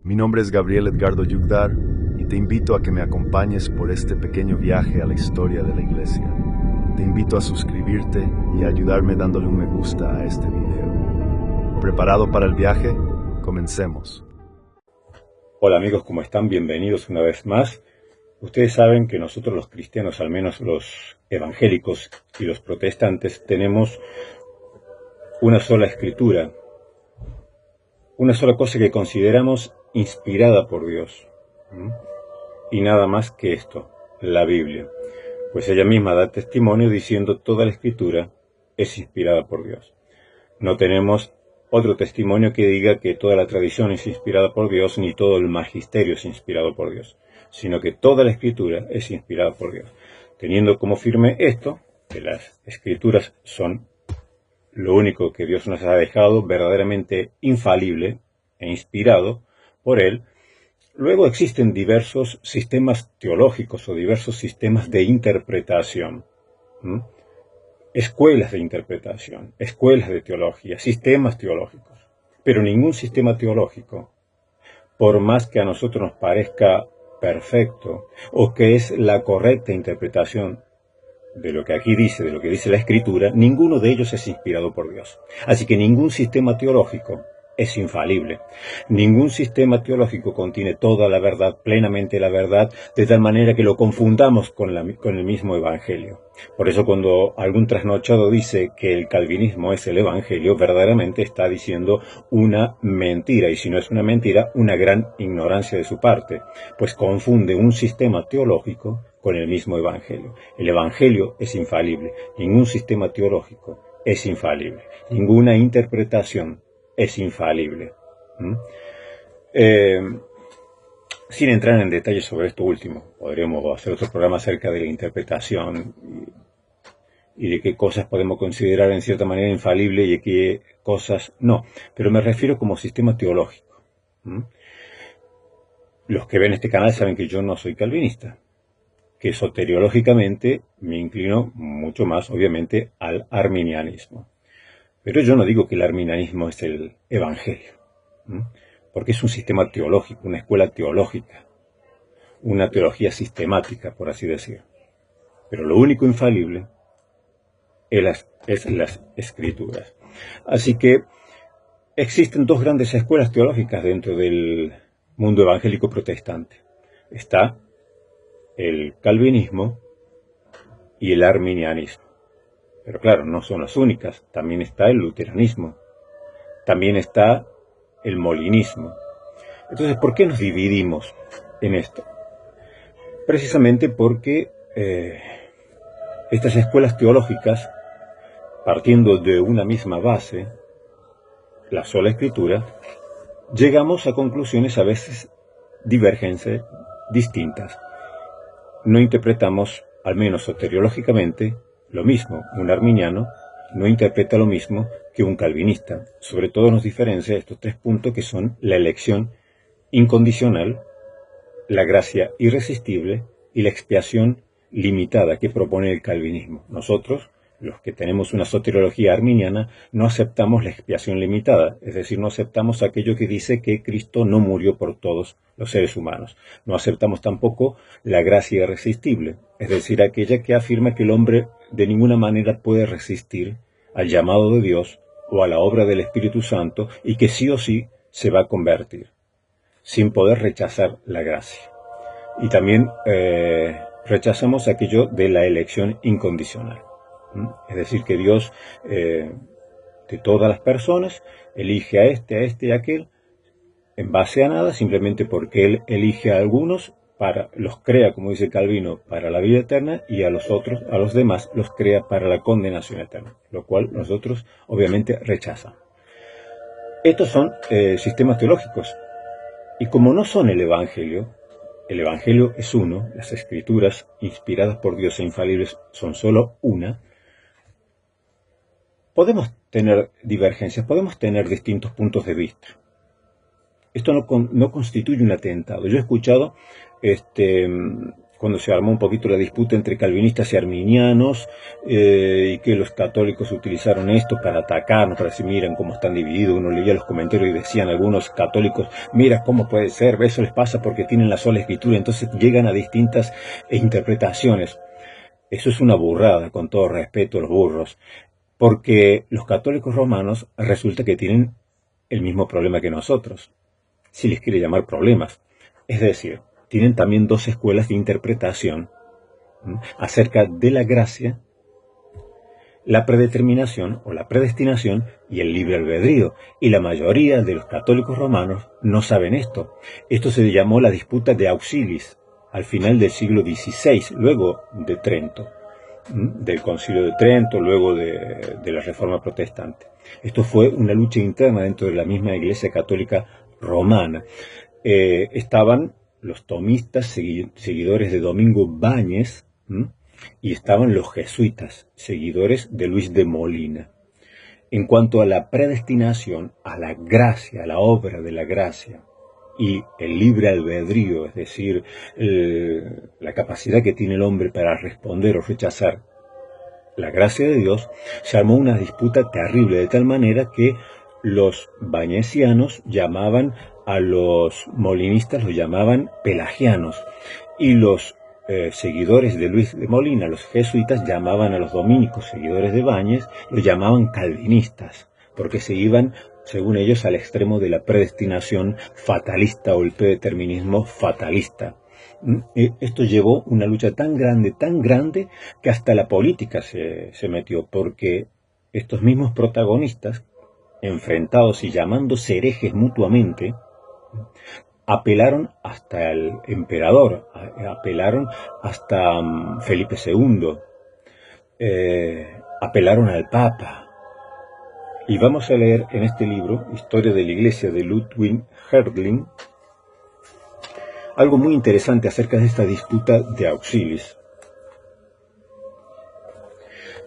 Mi nombre es Gabriel Edgardo Yugdar y te invito a que me acompañes por este pequeño viaje a la historia de la Iglesia. Te invito a suscribirte y a ayudarme dándole un me gusta a este video. ¿Preparado para el viaje? Comencemos. Hola amigos, ¿cómo están? Bienvenidos una vez más. Ustedes saben que nosotros los cristianos, al menos los evangélicos y los protestantes, tenemos una sola escritura, una sola cosa que consideramos inspirada por Dios. Y nada más que esto, la Biblia. Pues ella misma da testimonio diciendo toda la escritura es inspirada por Dios. No tenemos otro testimonio que diga que toda la tradición es inspirada por Dios, ni todo el magisterio es inspirado por Dios, sino que toda la escritura es inspirada por Dios. Teniendo como firme esto, que las escrituras son lo único que Dios nos ha dejado verdaderamente infalible e inspirado por Él, luego existen diversos sistemas teológicos o diversos sistemas de interpretación. Escuelas de interpretación, escuelas de teología, sistemas teológicos. Pero ningún sistema teológico, por más que a nosotros nos parezca perfecto o que es la correcta interpretación de lo que aquí dice, de lo que dice la Escritura, ninguno de ellos es inspirado por Dios. Así que ningún sistema teológico es infalible. Ningún sistema teológico contiene toda la verdad, plenamente la verdad, de tal manera que lo confundamos con el mismo Evangelio. Por eso cuando algún trasnochado dice que el calvinismo es el Evangelio, verdaderamente está diciendo una mentira, y si no es una mentira, una gran ignorancia de su parte, pues confunde un sistema teológico con el mismo Evangelio. El Evangelio es infalible, ningún sistema teológico es infalible, ninguna interpretación es infalible. Sin entrar en detalles sobre esto último, podríamos hacer otro programa acerca de la interpretación y de qué cosas podemos considerar en cierta manera infalible y de qué cosas no. Pero me refiero como sistema teológico. Los que ven este canal saben que yo no soy calvinista, que soteriológicamente me inclino mucho más, obviamente, al arminianismo. Pero yo no digo que el arminianismo es el Evangelio, porque es un sistema teológico, una escuela teológica, una teología sistemática, por así decir. Pero lo único infalible es las Escrituras. Así que existen dos grandes escuelas teológicas dentro del mundo evangélico protestante. Está el calvinismo y el arminianismo. Pero claro, no son las únicas. También está el luteranismo. También está el molinismo. Entonces, ¿por qué nos dividimos en esto? Precisamente porque estas escuelas teológicas, partiendo de una misma base, la sola Escritura, llegamos a conclusiones a veces divergentes, distintas. No interpretamos, al menos soteriológicamente, lo mismo. Un arminiano no interpreta lo mismo que un calvinista. Sobre todo nos diferencia estos tres puntos que son la elección incondicional, la gracia irresistible y la expiación limitada que propone el calvinismo. Nosotros, los que tenemos una soteriología arminiana, no aceptamos la expiación limitada, es decir, no aceptamos aquello que dice que Cristo no murió por todos los seres humanos. No aceptamos tampoco la gracia irresistible, es decir, aquella que afirma que el hombre de ninguna manera puede resistir al llamado de Dios o a la obra del Espíritu Santo y que sí o sí se va a convertir, sin poder rechazar la gracia. Y también rechazamos aquello de la elección incondicional. Es decir, que Dios, de todas las personas, elige a este y a aquel, en base a nada, simplemente porque Él elige a algunos, los crea, como dice Calvino, para la vida eterna, y a los otros, a los demás, los crea para la condenación eterna, lo cual nosotros, obviamente, rechazamos. Estos son sistemas teológicos, y como no son el Evangelio es uno, las Escrituras, inspiradas por Dios e infalibles, son solo una. Podemos tener divergencias, podemos tener distintos puntos de vista. Esto no constituye un atentado. Yo he escuchado cuando se armó un poquito la disputa entre calvinistas y arminianos, y que los católicos utilizaron esto para atacarnos, para decir, miren cómo están divididos. Uno leía los comentarios y decían algunos católicos, mira cómo puede ser, eso les pasa porque tienen la sola escritura, entonces llegan a distintas interpretaciones. Eso es una burrada, con todo respeto a los burros, porque los católicos romanos resulta que tienen el mismo problema que nosotros, si les quiere llamar problemas. Es decir, tienen también dos escuelas de interpretación acerca de la gracia, la predeterminación o la predestinación y el libre albedrío. Y la mayoría de los católicos romanos no saben esto. Esto se llamó la disputa de Auxilis, al final del siglo XVI, luego de Trento, del Concilio de Trento, luego de la Reforma Protestante. Esto fue una lucha interna dentro de la misma Iglesia Católica Romana. Estaban los tomistas, seguidores de Domingo Báñez, y estaban los jesuitas, seguidores de Luis de Molina. En cuanto a la predestinación, a la gracia, a la obra de la gracia, y el libre albedrío, es decir, la capacidad que tiene el hombre para responder o rechazar la gracia de Dios, se armó una disputa terrible, de tal manera que los bañesianos llamaban a los molinistas, los llamaban pelagianos, y los seguidores de Luis de Molina, los jesuitas, llamaban a los dominicos, seguidores de Báñez, los llamaban calvinistas, porque se iban, según ellos, al extremo de la predestinación fatalista o el predeterminismo fatalista. Esto llevó una lucha tan grande, que hasta la política se metió, porque estos mismos protagonistas, enfrentados y llamándose herejes mutuamente, apelaron hasta el emperador, apelaron hasta Felipe II, apelaron al Papa. Y vamos a leer en este libro, Historia de la Iglesia, de Ludwig Hertling, algo muy interesante acerca de esta disputa de Auxilis.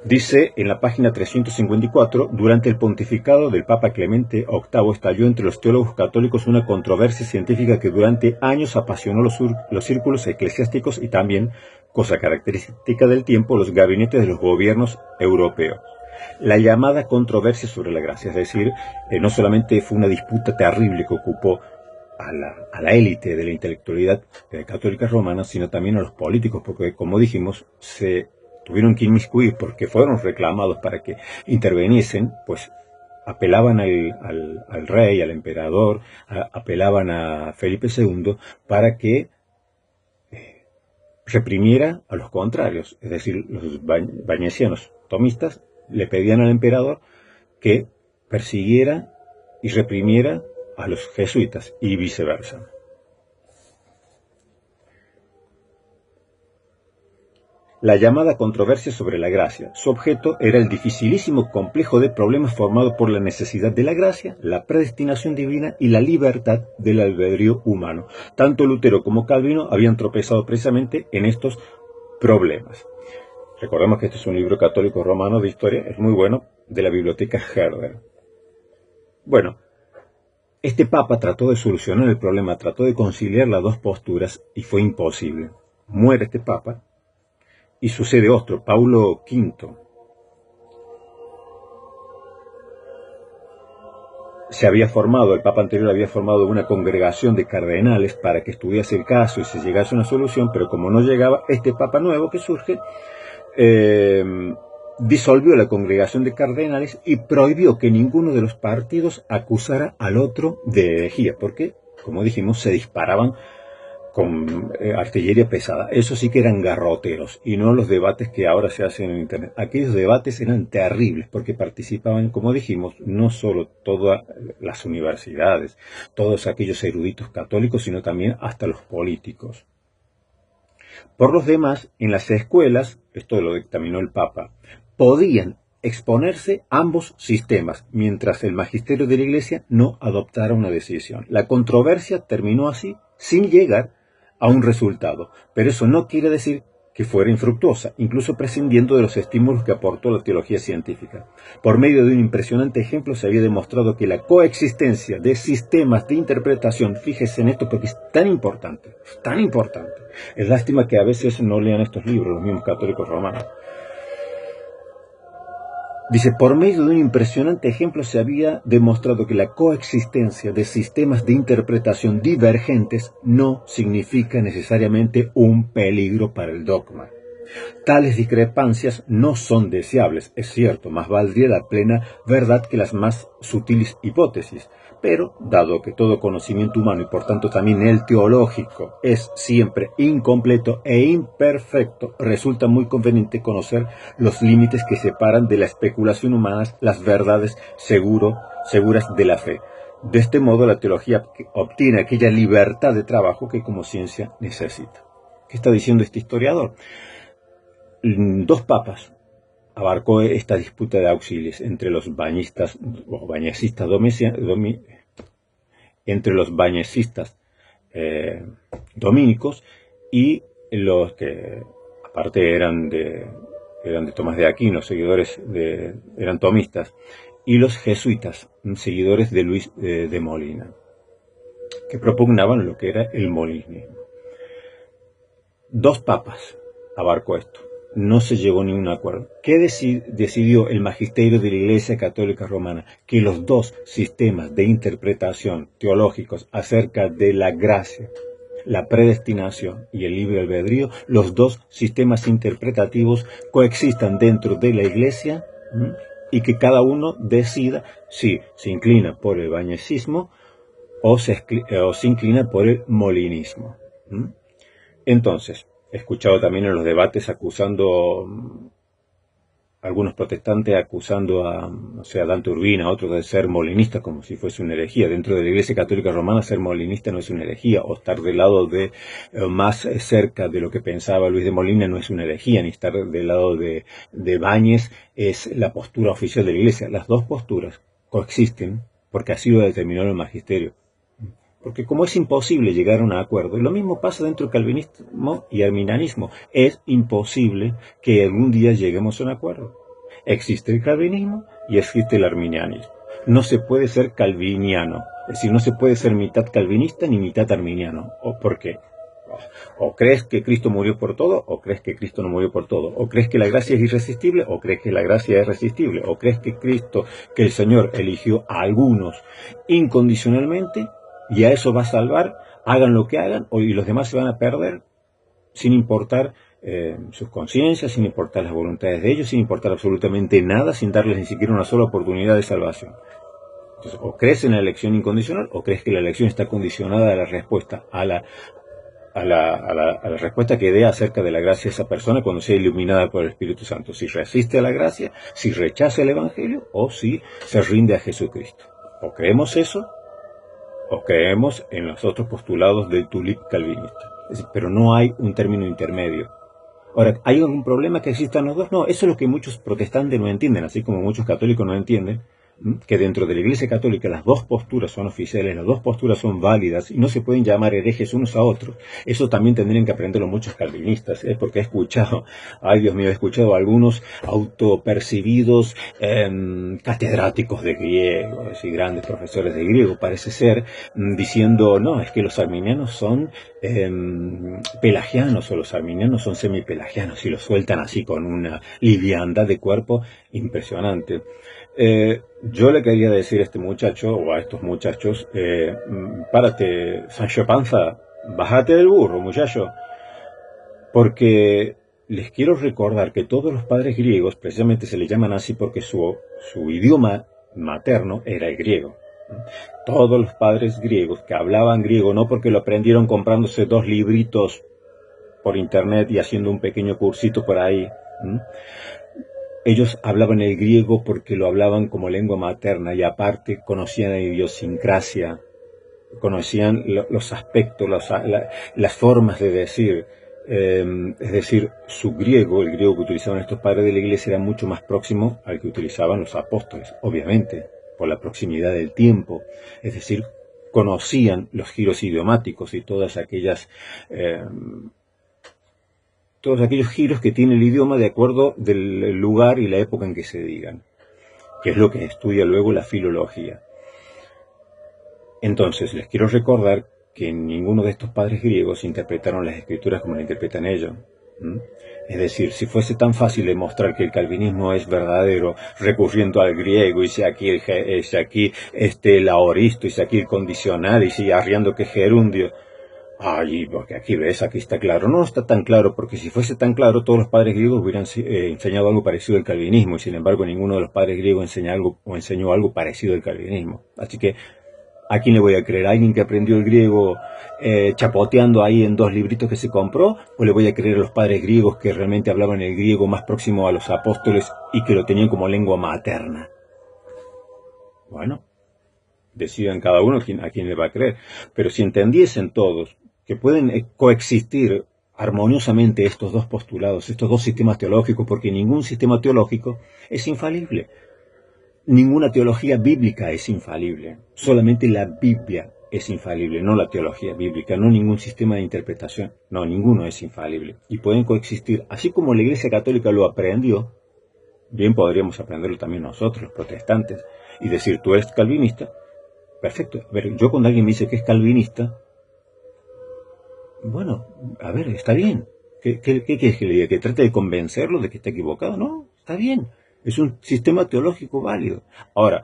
Dice en la página 354, durante el pontificado del Papa Clemente VIII estalló entre los teólogos católicos una controversia científica que durante años apasionó los círculos eclesiásticos y también, cosa característica del tiempo, los gabinetes de los gobiernos europeos. La llamada controversia sobre la gracia, es decir, no solamente fue una disputa terrible que ocupó a la élite de la intelectualidad católica romana, sino también a los políticos, porque, como dijimos, se tuvieron que inmiscuir porque fueron reclamados para que interviniesen, pues apelaban al rey, al emperador, apelaban a Felipe II para que reprimiera a los contrarios, es decir, los bañesianos tomistas le pedían al emperador que persiguiera y reprimiera a los jesuitas y viceversa. La llamada controversia sobre la gracia. Su objeto era el dificilísimo complejo de problemas formado por la necesidad de la gracia, la predestinación divina y la libertad del albedrío humano. Tanto Lutero como Calvino habían tropezado precisamente en estos problemas. Recordemos que este es un libro católico romano de historia, es muy bueno, de la biblioteca Herder. Bueno, este papa trató de solucionar el problema, trató de conciliar las dos posturas y fue imposible. Muere este papa y sucede otro, Paulo V. El papa anterior había formado una congregación de cardenales para que estudiase el caso y se llegase a una solución, pero como no llegaba, este papa nuevo que surge disolvió la congregación de cardenales y prohibió que ninguno de los partidos acusara al otro de herejía, porque, como dijimos, se disparaban con artillería pesada. Eso sí que eran garroteros, y no los debates que ahora se hacen en Internet. Aquellos debates eran terribles, porque participaban, como dijimos, no solo todas las universidades, todos aquellos eruditos católicos, sino también hasta los políticos. Por los demás, en las escuelas, esto lo dictaminó el Papa, podían exponerse ambos sistemas, mientras el magisterio de la Iglesia no adoptara una decisión. La controversia terminó así, sin llegar a un resultado, pero eso no quiere decir que fuera infructuosa, incluso prescindiendo de los estímulos que aportó la teología científica. Por medio de un impresionante ejemplo se había demostrado que la coexistencia de sistemas de interpretación, fíjese en esto porque es tan importante, es lástima que a veces no lean estos libros los mismos católicos romanos. Dice, por medio de un impresionante ejemplo se había demostrado que la coexistencia de sistemas de interpretación divergentes no significa necesariamente un peligro para el dogma. Tales discrepancias no son deseables, es cierto, más valdría la plena verdad que las más sutiles hipótesis. Pero, dado que todo conocimiento humano y por tanto también el teológico es siempre incompleto e imperfecto, resulta muy conveniente conocer los límites que separan de la especulación humana las verdades seguras de la fe. De este modo la teología obtiene aquella libertad de trabajo que como ciencia necesita. ¿Qué está diciendo este historiador? 2 papas abarcó esta disputa de auxilios entre los bañistas domínicos y los que aparte eran de Tomás de Aquino, eran tomistas, y los jesuitas, seguidores de Luis de Molina, que propugnaban lo que era el molinismo. 2 papas abarcó esto. No se llegó a ningún acuerdo. ¿Qué decidió el magisterio de la Iglesia Católica Romana? Que los 2 sistemas de interpretación teológicos acerca de la gracia, la predestinación y el libre albedrío, los 2 sistemas interpretativos coexistan dentro de la Iglesia y que cada uno decida si se inclina por el bañesismo o se inclina por el molinismo. Entonces, he escuchado también en los debates algunos protestantes acusando a Dante Urbina, a otros de ser molinista, como si fuese una herejía. Dentro de la Iglesia Católica Romana, ser molinista no es una herejía, o estar del lado más cerca de lo que pensaba Luis de Molina no es una herejía, ni estar del lado de Báñez es la postura oficial de la Iglesia. Las 2 posturas coexisten porque así lo determinó el magisterio. Porque como es imposible llegar a un acuerdo, y lo mismo pasa dentro del calvinismo y arminianismo, es imposible que algún día lleguemos a un acuerdo. Existe el calvinismo y existe el arminianismo. No se puede ser calviniano, es decir, no se puede ser mitad calvinista ni mitad arminiano. ¿Por qué? O crees que Cristo murió por todo, o crees que Cristo no murió por todo. O crees que la gracia es irresistible, o crees que la gracia es resistible. O crees que el Señor eligió a algunos incondicionalmente, y a eso va a salvar, hagan lo que hagan, y los demás se van a perder, sin importar sus conciencias, sin importar las voluntades de ellos, sin importar absolutamente nada, sin darles ni siquiera una sola oportunidad de salvación. Entonces, o crees en la elección incondicional, o crees que la elección está condicionada a la respuesta, a la respuesta que dé acerca de la gracia de esa persona cuando sea iluminada por el Espíritu Santo. Si resiste a la gracia, si rechaza el Evangelio, o si se rinde a Jesucristo. O creemos eso, o creemos en los otros postulados del tulip calvinista. Es decir, pero no hay un término intermedio. Ahora, ¿hay algún problema que existan los 2? No, eso es lo que muchos protestantes no entienden, así como muchos católicos no entienden que dentro de la Iglesia Católica las 2 posturas son oficiales, las 2 posturas son válidas y no se pueden llamar herejes unos a otros. Eso también tendrían que aprenderlo muchos calvinistas, porque he escuchado a algunos autopercibidos catedráticos de griego, es decir, grandes profesores de griego, parece ser, diciendo, no, es que los arminianos son pelagianos, o los arminianos son semipelagianos, y lo sueltan así con una liviandad de cuerpo impresionante. Yo le quería decir a este muchacho, o a estos muchachos, párate, Sancho Panza, bájate del burro, muchacho, porque les quiero recordar que todos los padres griegos precisamente se les llaman así porque su idioma materno era el griego. Todos los padres griegos que hablaban griego, no porque lo aprendieron comprándose 2 libritos por internet y haciendo un pequeño cursito por ahí, ellos hablaban el griego porque lo hablaban como lengua materna y aparte conocían la idiosincrasia, conocían los aspectos, las formas de decir. Es decir, el griego que utilizaban estos padres de la Iglesia era mucho más próximo al que utilizaban los apóstoles, obviamente, por la proximidad del tiempo. Es decir, conocían los giros idiomáticos y todas aquellas todos aquellos giros que tiene el idioma de acuerdo del lugar y la época en que se digan, que es lo que estudia luego la filología. Entonces, les quiero recordar que ninguno de estos padres griegos interpretaron las escrituras como las interpretan ellos. Es decir, si fuese tan fácil demostrar que el calvinismo es verdadero, recurriendo al griego, y si aquí el aoristo, y si aquí el condicional, y si arriando que gerundio, porque aquí ves, aquí está claro. No está tan claro, porque si fuese tan claro, todos los padres griegos hubieran enseñado algo parecido al calvinismo, y sin embargo ninguno de los padres griegos enseñó algo parecido al calvinismo. Así que, ¿a quién le voy a creer? ¿A alguien que aprendió el griego chapoteando ahí en 2 libritos que se compró? ¿O le voy a creer a los padres griegos que realmente hablaban el griego más próximo a los apóstoles y que lo tenían como lengua materna? Bueno, decidan cada uno a quién le va a creer. Pero si entendiesen todos que pueden coexistir armoniosamente estos 2 postulados, estos 2 sistemas teológicos, porque ningún sistema teológico es infalible. Ninguna teología bíblica es infalible, solamente la Biblia es infalible, no la teología bíblica, no ningún sistema de interpretación, no, ninguno es infalible. Y pueden coexistir, así como la Iglesia Católica lo aprendió, bien podríamos aprenderlo también nosotros, los protestantes, y decir, tú eres calvinista, perfecto. A ver, yo cuando alguien me dice que es calvinista, bueno, a ver, está bien. ¿Qué quieres que le diga? ¿Que trate de convencerlo de que está equivocado? No, está bien. Es un sistema teológico válido. Ahora,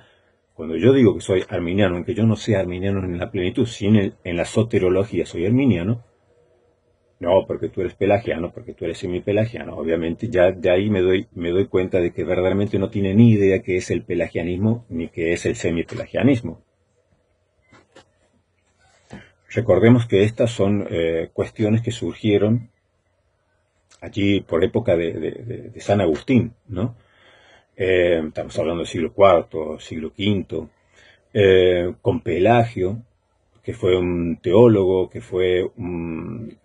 cuando yo digo que soy arminiano, aunque yo no sea arminiano en la plenitud, si en la soterología soy arminiano, no, porque tú eres pelagiano, porque tú eres semipelagiano. Obviamente ya de ahí me doy cuenta de que verdaderamente no tiene ni idea qué es el pelagianismo ni qué es el semipelagianismo. Recordemos que estas son cuestiones que surgieron allí por época de San Agustín, ¿no? Estamos hablando del siglo IV, siglo V, con Pelagio, que fue un teólogo, que fue un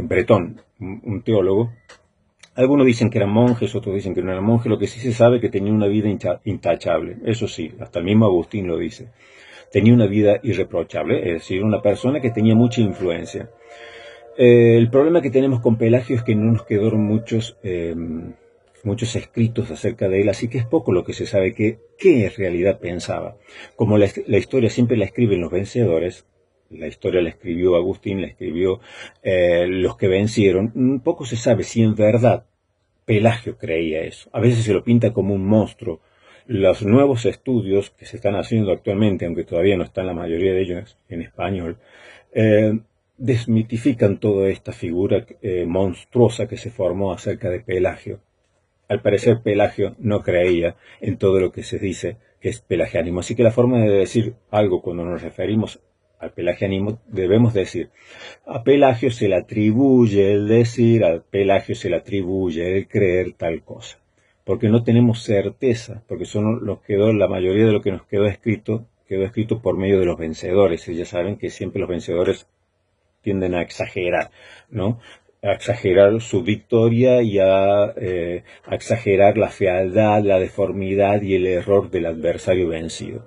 bretón, un teólogo. Algunos dicen que eran monjes, otros dicen que no eran monjes. Lo que sí se sabe es que tenía una vida intachable, eso sí, hasta el mismo Agustín lo dice. Tenía una vida irreprochable, es decir, una persona que tenía mucha influencia. El problema que tenemos con Pelagio es que no nos quedaron muchos escritos acerca de él, así que es poco lo que se sabe qué en realidad pensaba. Como la historia siempre la escriben los vencedores, la historia la escribió Agustín, la escribió los que vencieron, poco se sabe si en verdad Pelagio creía eso. A veces se lo pinta como un monstruo. Los nuevos estudios que se están haciendo actualmente, aunque todavía no están la mayoría de ellos en español, desmitifican toda esta figura monstruosa que se formó acerca de Pelagio. Al parecer Pelagio no creía en todo lo que se dice que es pelagianismo. Así que la forma de decir algo cuando nos referimos al pelagianismo, debemos decir, a Pelagio se le atribuye el decir, a Pelagio se le atribuye el creer tal cosa. Porque no tenemos certeza, porque la mayoría de lo que nos quedó escrito por medio de los vencedores. Y ya saben que siempre los vencedores tienden a exagerar, ¿no? A exagerar su victoria y a exagerar la fealdad, la deformidad y el error del adversario vencido.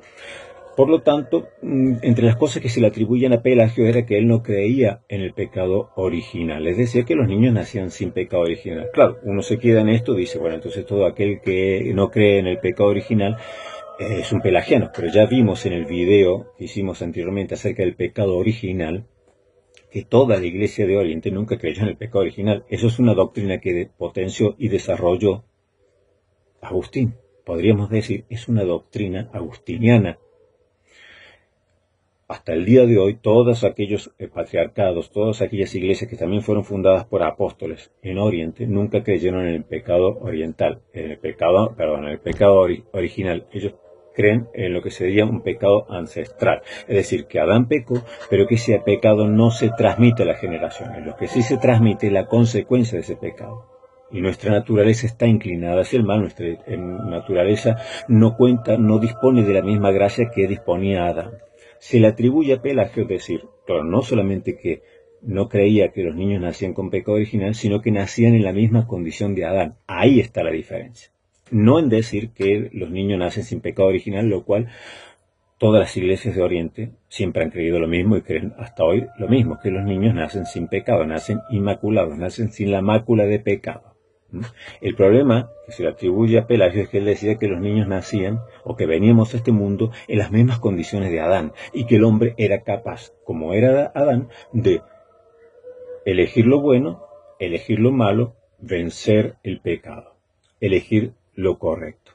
Por lo tanto, entre las cosas que se le atribuyen a Pelagio era que él no creía en el pecado original, es decir, que los niños nacían sin pecado original. Claro, uno se queda en esto y dice, bueno, entonces todo aquel que no cree en el pecado original es un pelagiano, pero ya vimos en el video que hicimos anteriormente acerca del pecado original, que toda la Iglesia de Oriente nunca creyó en el pecado original. Eso es una doctrina que potenció y desarrolló Agustín. Podríamos decir, es una doctrina agustiniana. Hasta el día de hoy, todos aquellos patriarcados, todas aquellas iglesias que también fueron fundadas por apóstoles en Oriente, nunca creyeron en el pecado oriental, en el pecado original. Ellos creen en lo que sería un pecado ancestral. Es decir, que Adán pecó, pero que ese pecado no se transmite a las generaciones. Lo que sí se transmite es la consecuencia de ese pecado. Y nuestra naturaleza está inclinada hacia el mal. Nuestra naturaleza no dispone de la misma gracia que disponía Adán. Se le atribuye a Pelagio, es decir, claro, no solamente que no creía que los niños nacían con pecado original, sino que nacían en la misma condición de Adán. Ahí está la diferencia. No en decir que los niños nacen sin pecado original, lo cual todas las iglesias de Oriente siempre han creído lo mismo y creen hasta hoy lo mismo, que los niños nacen sin pecado, nacen inmaculados, nacen sin la mácula de pecado. El problema que se le atribuye a Pelagio es que él decía que los niños nacían o que veníamos a este mundo en las mismas condiciones de Adán y que el hombre era capaz, como era Adán, de elegir lo bueno, elegir lo malo, vencer el pecado, elegir lo correcto.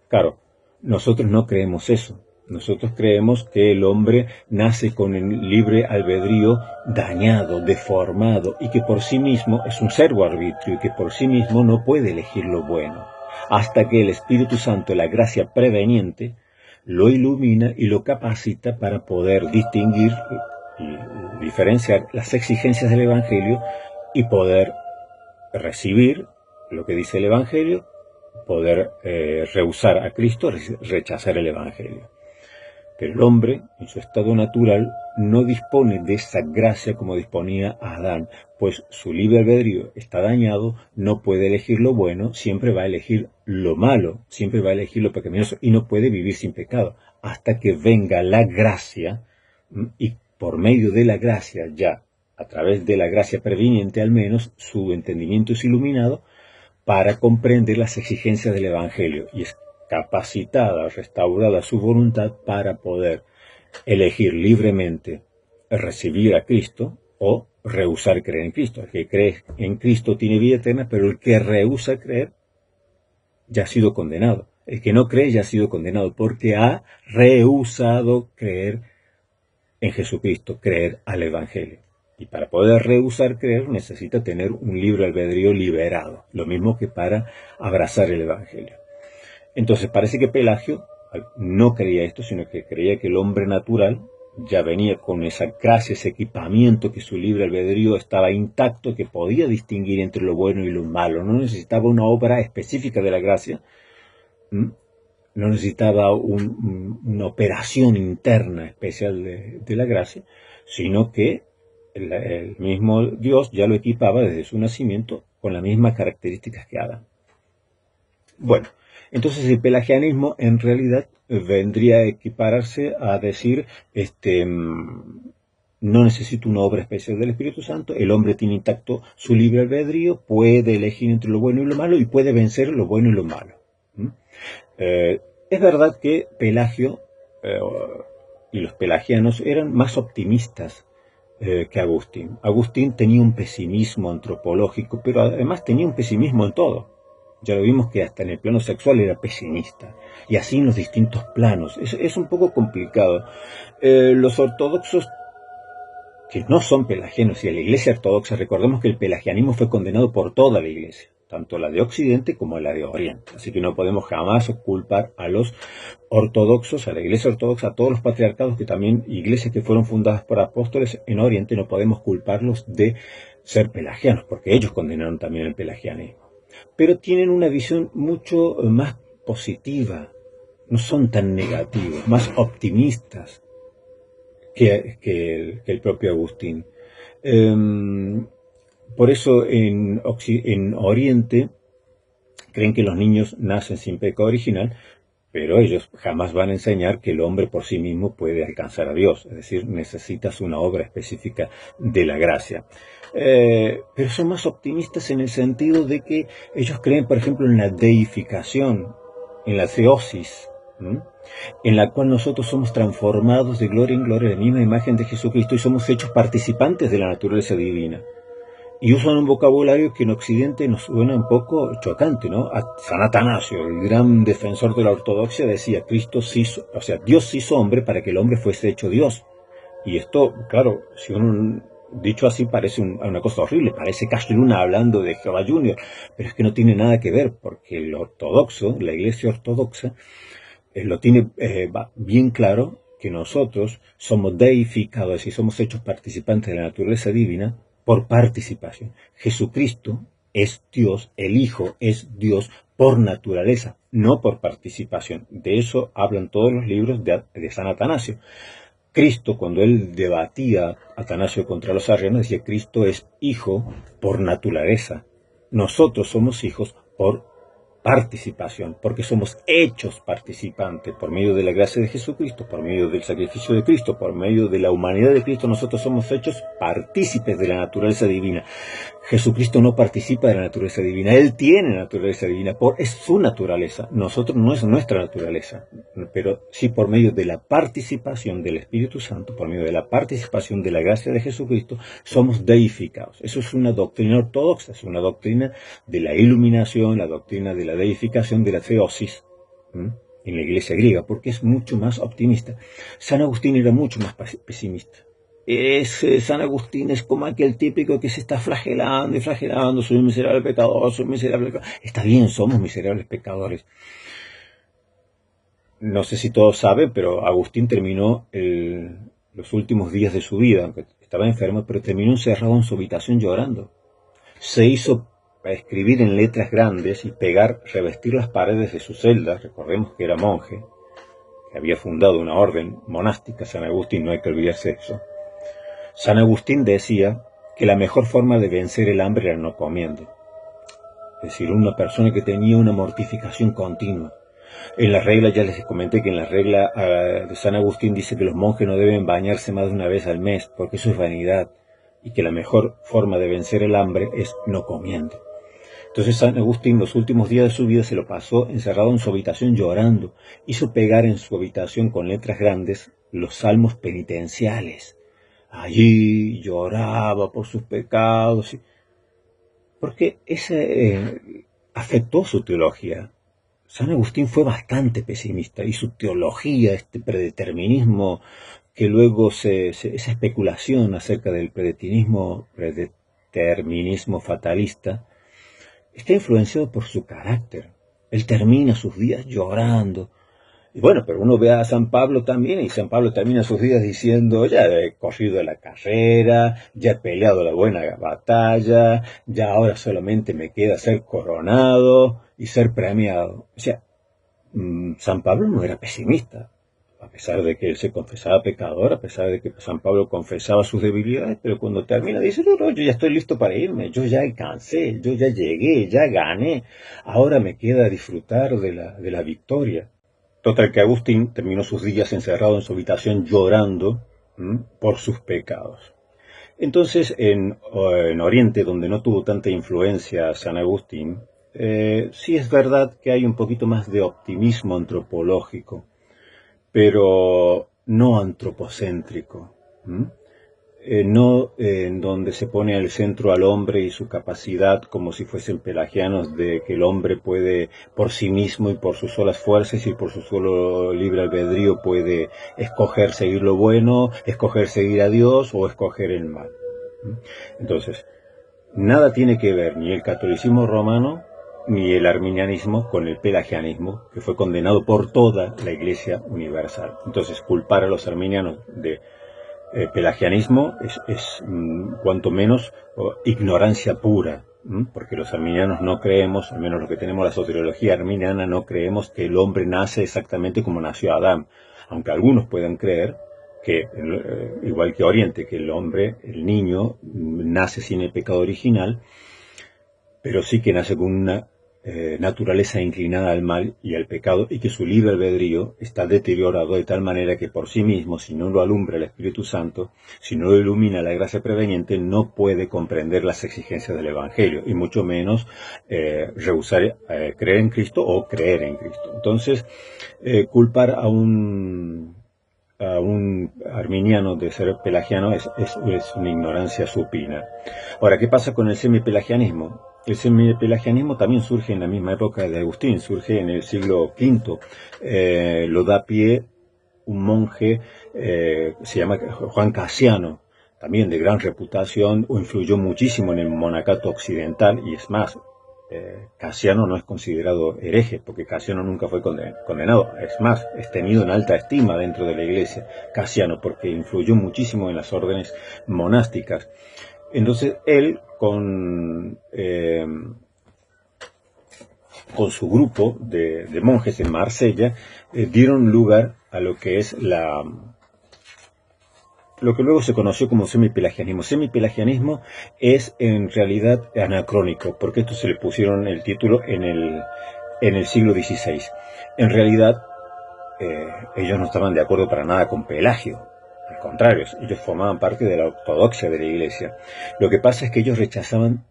Claro, nosotros no creemos eso. Nosotros creemos que el hombre nace con el libre albedrío dañado, deformado, y que por sí mismo es un servo arbitrio y que por sí mismo no puede elegir lo bueno, hasta que el Espíritu Santo, la gracia preveniente, lo ilumina y lo capacita para poder distinguir y diferenciar las exigencias del Evangelio y poder recibir lo que dice el Evangelio, poder rehusar a Cristo, rechazar el Evangelio. Pero el hombre, en su estado natural, no dispone de esa gracia como disponía Adán, pues su libre albedrío está dañado, no puede elegir lo bueno, siempre va a elegir lo malo, siempre va a elegir lo pecaminoso y no puede vivir sin pecado, hasta que venga la gracia y por medio de la gracia, ya a través de la gracia previniente al menos, su entendimiento es iluminado para comprender las exigencias del Evangelio y es capacitada, restaurada su voluntad para poder elegir libremente recibir a Cristo o rehusar creer en Cristo. El que cree en Cristo tiene vida eterna, pero el que rehúsa creer ya ha sido condenado. El que no cree ya ha sido condenado porque ha rehusado creer en Jesucristo, creer al Evangelio. Y para poder rehusar creer necesita tener un libre albedrío liberado, lo mismo que para abrazar el Evangelio. Entonces parece que Pelagio no creía esto, sino que creía que el hombre natural ya venía con esa gracia, ese equipamiento, que su libre albedrío estaba intacto, que podía distinguir entre lo bueno y lo malo. No necesitaba una obra específica de la gracia, no necesitaba una operación interna especial de la gracia, sino que el mismo Dios ya lo equipaba desde su nacimiento con las mismas características que Adán. Bueno, entonces el pelagianismo en realidad vendría a equipararse a decir, no necesito una obra especial del Espíritu Santo, el hombre tiene intacto su libre albedrío, puede elegir entre lo bueno y lo malo y puede vencer lo bueno y lo malo. Es verdad que Pelagio y los pelagianos eran más optimistas que Agustín. Agustín tenía un pesimismo antropológico, pero además tenía un pesimismo en todo. Ya lo vimos que hasta en el plano sexual era pesimista. Y así en los distintos planos. Es un poco complicado. Los ortodoxos, que no son pelagianos, y a la Iglesia ortodoxa, recordemos que el pelagianismo fue condenado por toda la Iglesia, tanto la de Occidente como la de Oriente. Así que no podemos jamás culpar a los ortodoxos, a la Iglesia ortodoxa, a todos los patriarcados, que también iglesias que fueron fundadas por apóstoles en Oriente, no podemos culparlos de ser pelagianos, porque ellos condenaron también el pelagianismo. Pero tienen una visión mucho más positiva, no son tan negativos, más optimistas que el propio Agustín. Por eso en Oriente creen que los niños nacen sin pecado original, pero ellos jamás van a enseñar que el hombre por sí mismo puede alcanzar a Dios, es decir, necesitas una obra específica de la gracia. Pero son más optimistas en el sentido de que ellos creen, por ejemplo, en la deificación, en la theosis, en la cual nosotros somos transformados de gloria en gloria, la misma imagen de Jesucristo, y somos hechos participantes de la naturaleza divina. Y usan un vocabulario que en Occidente nos suena un poco chocante, ¿no? San Atanasio, el gran defensor de la ortodoxia, decía, Dios se hizo hombre para que el hombre fuese hecho Dios. Y esto, claro, si uno dicho así parece una cosa horrible, parece Cash Luna hablando de Jehová Junior, pero es que no tiene nada que ver, porque el ortodoxo, la Iglesia ortodoxa, lo tiene bien claro que nosotros somos deificados, es decir, somos hechos participantes de la naturaleza divina por participación. Jesucristo es Dios, el Hijo es Dios por naturaleza, no por participación. De eso hablan todos los libros de San Atanasio. Cristo, cuando él debatía Atanasio contra los arrianos, decía, Cristo es Hijo por naturaleza. Nosotros somos hijos por participación, porque somos hechos participantes por medio de la gracia de Jesucristo, por medio del sacrificio de Cristo, por medio de la humanidad de Cristo. Nosotros somos hechos partícipes de la naturaleza divina. Jesucristo no participa de la naturaleza divina, Él tiene naturaleza divina, es su naturaleza. Nosotros no es nuestra naturaleza, pero sí por medio de la participación del Espíritu Santo, por medio de la participación de la gracia de Jesucristo, somos deificados. Eso es una doctrina ortodoxa, es una doctrina de la iluminación, la doctrina de la deificación, de la theosis, en la iglesia griega, porque es mucho más optimista. San Agustín era mucho más pesimista. San Agustín es como aquel típico que se está flagelando y flagelando: soy un miserable pecador, soy un miserable pecador. Está bien, somos miserables pecadores. No sé si todos saben, pero Agustín terminó los últimos días de su vida, aunque estaba enfermo, pero terminó encerrado en su habitación llorando. Se hizo escribir en letras grandes y revestir las paredes de su celda. Recordemos que era monje, que había fundado una orden monástica, San Agustín, no hay que olvidarse de eso. San Agustín decía que la mejor forma de vencer el hambre era no comiendo. Es decir, una persona que tenía una mortificación continua. En la regla, ya les comenté que en la regla de San Agustín dice que los monjes no deben bañarse más de una vez al mes, porque eso es vanidad, y que la mejor forma de vencer el hambre es no comiendo. Entonces San Agustín los últimos días de su vida se lo pasó encerrado en su habitación llorando. Hizo pegar en su habitación con letras grandes los salmos penitenciales. Allí lloraba por sus pecados, porque ese afectó su teología. San Agustín fue bastante pesimista y su teología, este predeterminismo, que luego esa especulación acerca del predeterminismo fatalista, está influenciado por su carácter. Él termina sus días llorando. Y bueno, pero uno ve a San Pablo también, y San Pablo termina sus días diciendo: ya he corrido la carrera, ya he peleado la buena batalla, ya ahora solamente me queda ser coronado y ser premiado. O sea, San Pablo no era pesimista, a pesar de que él se confesaba pecador, a pesar de que San Pablo confesaba sus debilidades, pero cuando termina dice: no, yo ya estoy listo para irme, yo ya alcancé, yo ya llegué, ya gané, ahora me queda disfrutar de la victoria. Total que Agustín terminó sus días encerrado en su habitación llorando por sus pecados. Entonces, en Oriente, donde no tuvo tanta influencia San Agustín, sí es verdad que hay un poquito más de optimismo antropológico, pero no antropocéntrico, no en donde se pone al centro al hombre y su capacidad, como si fuesen pelagianos, de que el hombre puede por sí mismo y por sus solas fuerzas y por su solo libre albedrío puede escoger seguir lo bueno, escoger seguir a Dios o escoger el mal. Entonces, nada tiene que ver ni el catolicismo romano ni el arminianismo con el pelagianismo, que fue condenado por toda la Iglesia universal. Entonces, culpar a los arminianos de pelagianismo es cuanto menos ignorancia pura, porque los arminianos no creemos, al menos los que tenemos la soteriología arminiana, no creemos que el hombre nace exactamente como nació Adán, aunque algunos puedan creer que, igual que Oriente, que el hombre, el niño, nace sin el pecado original, pero sí que nace con una naturaleza inclinada al mal y al pecado, y que su libre albedrío está deteriorado de tal manera que por sí mismo, si no lo alumbra el Espíritu Santo, si no lo ilumina la gracia preveniente, no puede comprender las exigencias del Evangelio, y mucho menos rehusar creer en Cristo o creer en Cristo. Entonces, culpar a un arminiano de ser pelagiano es una ignorancia supina. Ahora, ¿qué pasa con el semipelagianismo? El semipelagianismo también surge en la misma época de Agustín, surge en el siglo V. Lo da pie un monje, se llama Juan Casiano, también de gran reputación, influyó muchísimo en el monacato occidental, y es más, Casiano no es considerado hereje, porque Casiano nunca fue condenado. Es más, es tenido en alta estima dentro de la Iglesia, Casiano, porque influyó muchísimo en las órdenes monásticas. Entonces él, con su grupo de monjes en Marsella, dieron lugar a lo que es lo que luego se conoció como semipelagianismo. Semipelagianismo es en realidad anacrónico, porque esto se le pusieron el título en el en el siglo XVI. En realidad, ellos no estaban de acuerdo para nada con Pelagio. Al contrario, ellos formaban parte de la ortodoxia de la Iglesia. Lo que pasa es que ellos rechazaban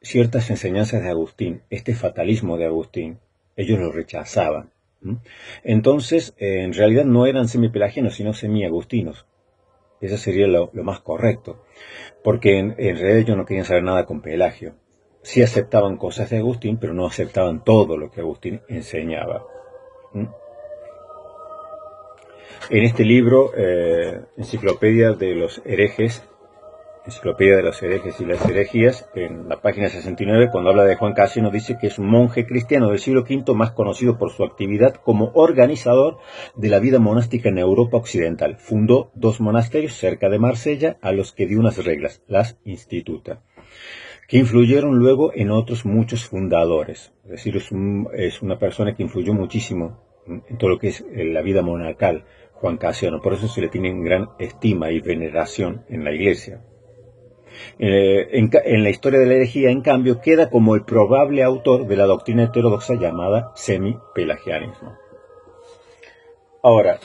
ciertas enseñanzas de Agustín, este fatalismo de Agustín. Ellos lo rechazaban. Entonces, en realidad no eran semipelagianos, sino semiagustinos. Eso sería lo más correcto, porque en realidad ellos no querían saber nada con Pelagio. Sí aceptaban cosas de Agustín, pero no aceptaban todo lo que Agustín enseñaba. En este libro, Enciclopedia de los herejes y las herejías, en la página 69, cuando habla de Juan Casiano, dice que es un monje cristiano del siglo V más conocido por su actividad como organizador de la vida monástica en Europa occidental. Fundó 2 monasterios cerca de Marsella, a los que dio unas reglas, las Instituta, que influyeron luego en otros muchos fundadores. Es decir, es una persona que influyó muchísimo en todo lo que es la vida monacal, Juan Casiano. Por eso se le tiene gran estima y veneración en la Iglesia. En la historia de la herejía, en cambio, queda como el probable autor de la doctrina heterodoxa llamada semipelagianismo. Ahora,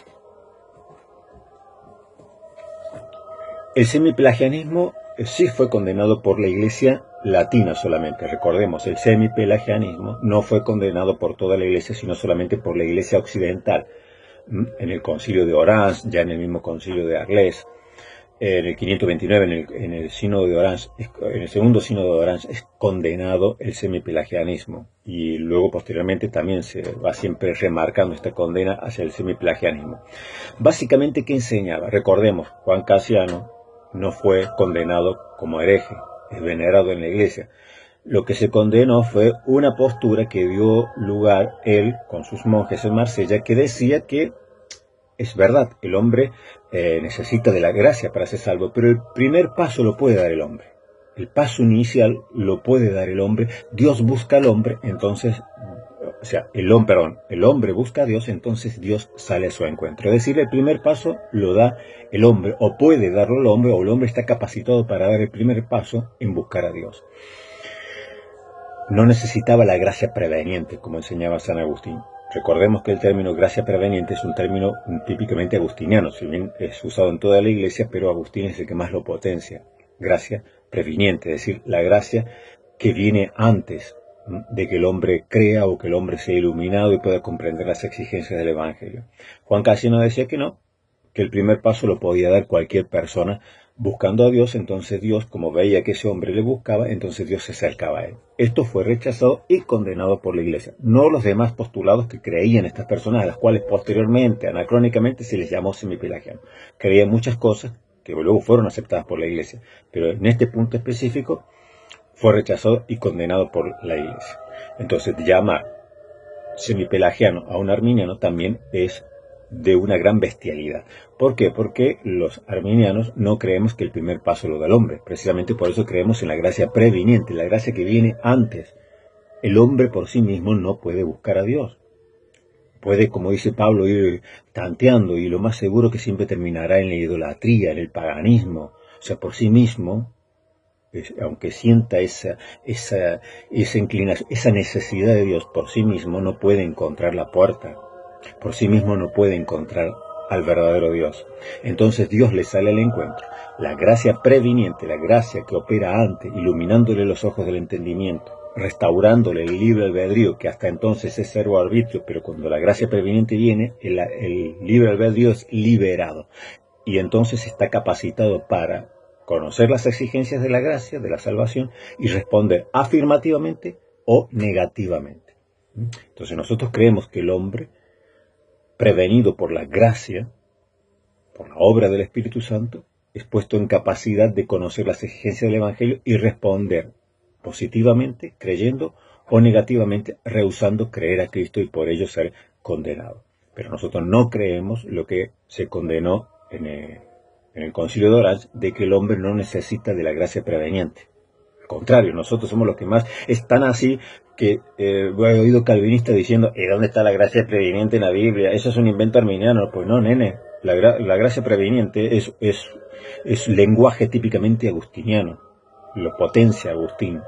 el semipelagianismo sí fue condenado por la Iglesia latina solamente. Recordemos, el semipelagianismo no fue condenado por toda la Iglesia, sino solamente por la Iglesia occidental. En el concilio de Orange, ya en el mismo concilio de Arles, en el 529, en el sínodo de Orange, en el segundo sínodo de Orange, es condenado el semipelagianismo. Y luego, posteriormente, también se va siempre remarcando esta condena hacia el semipelagianismo. Básicamente, ¿qué enseñaba? Recordemos, Juan Casiano no fue condenado como hereje, es venerado en la Iglesia. Lo que se condenó fue una postura que dio lugar él con sus monjes en Marsella, que decía que es verdad, el hombre necesita de la gracia para ser salvo, pero el primer paso lo puede dar el hombre. El paso inicial lo puede dar el hombre. Dios busca al hombre, entonces, o sea, el hombre busca a Dios, entonces Dios sale a su encuentro. Es decir, el primer paso lo da el hombre, o puede darlo el hombre, o el hombre está capacitado para dar el primer paso en buscar a Dios. No necesitaba la gracia preveniente, como enseñaba San Agustín. Recordemos que el término gracia preveniente es un término típicamente agustiniano, si bien es usado en toda la Iglesia, pero Agustín es el que más lo potencia. Gracia previniente, es decir, la gracia que viene antes de que el hombre crea o que el hombre sea iluminado y pueda comprender las exigencias del Evangelio. Juan Casiano decía que no, que el primer paso lo podía dar cualquier persona buscando a Dios. Entonces Dios, como veía que ese hombre le buscaba, entonces Dios se acercaba a él. Esto fue rechazado y condenado por la Iglesia, no los demás postulados que creían estas personas, a las cuales posteriormente, anacrónicamente, se les llamó semipelagianos. Creían muchas cosas que luego fueron aceptadas por la Iglesia, pero en este punto específico fue rechazado y condenado por la Iglesia. Entonces, llamar semipelagiano a un arminiano también es de una gran bestialidad. ¿Por qué? Porque los arminianos no creemos que el primer paso lo da el hombre. Precisamente por eso creemos en la gracia previniente, la gracia que viene antes. El hombre por sí mismo no puede buscar a Dios. Puede, como dice Pablo, ir tanteando, y lo más seguro que siempre terminará en la idolatría, en el paganismo. O sea, por sí mismo, aunque sienta esa inclinación, esa necesidad de Dios por sí mismo, no puede encontrar la puerta. Por sí mismo no puede encontrar al verdadero Dios. Entonces Dios le sale al encuentro. La gracia previniente, la gracia que opera antes, iluminándole los ojos del entendimiento, restaurándole el libre albedrío, que hasta entonces es servo arbitrio, pero cuando la gracia previniente viene, el libre albedrío es liberado. Y entonces está capacitado para conocer las exigencias de la gracia, de la salvación, y responder afirmativamente o negativamente. Entonces nosotros creemos que el hombre, prevenido por la gracia, por la obra del Espíritu Santo, es puesto en capacidad de conocer las exigencias del Evangelio y responder positivamente, creyendo, o negativamente, rehusando creer a Cristo y por ello ser condenado. Pero nosotros no creemos lo que se condenó en el Concilio de Orange, de que el hombre no necesita de la gracia preveniente. Al contrario, nosotros somos los que más están así, que he oído calvinistas diciendo, ¿y dónde está la gracia preveniente en la Biblia? Eso es un invento arminiano. Pues no, nene, la gracia preveniente es lenguaje típicamente agustiniano. Lo potencia Agustín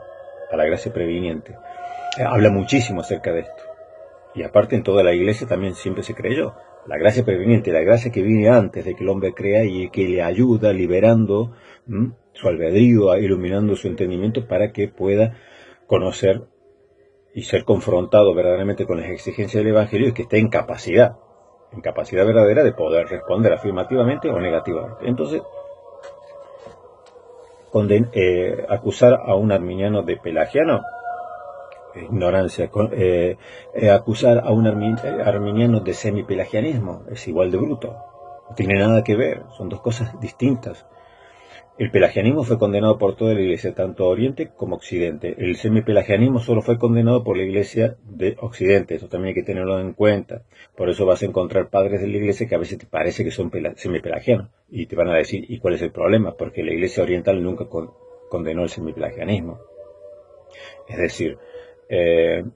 a la gracia preveniente. Habla muchísimo acerca de esto. Y aparte en toda la iglesia también siempre se creyó. La gracia preveniente, la gracia que viene antes de que el hombre crea y que le ayuda liberando su albedrío, iluminando su entendimiento para que pueda conocer y ser confrontado verdaderamente con las exigencias del Evangelio y que esté en capacidad verdadera de poder responder afirmativamente o negativamente. Entonces, acusar a un arminiano de pelagiano, ignorancia. Acusar a un arminiano de semipelagianismo es igual de bruto. No tiene nada que ver, son dos cosas distintas. El pelagianismo fue condenado por toda la Iglesia, tanto Oriente como Occidente. El semipelagianismo solo fue condenado por la Iglesia de Occidente, eso también hay que tenerlo en cuenta. Por eso vas a encontrar padres de la Iglesia que a veces te parece que son semipelagianos y te van a decir, ¿y cuál es el problema? Porque la Iglesia Oriental nunca condenó el semipelagianismo. Es decir,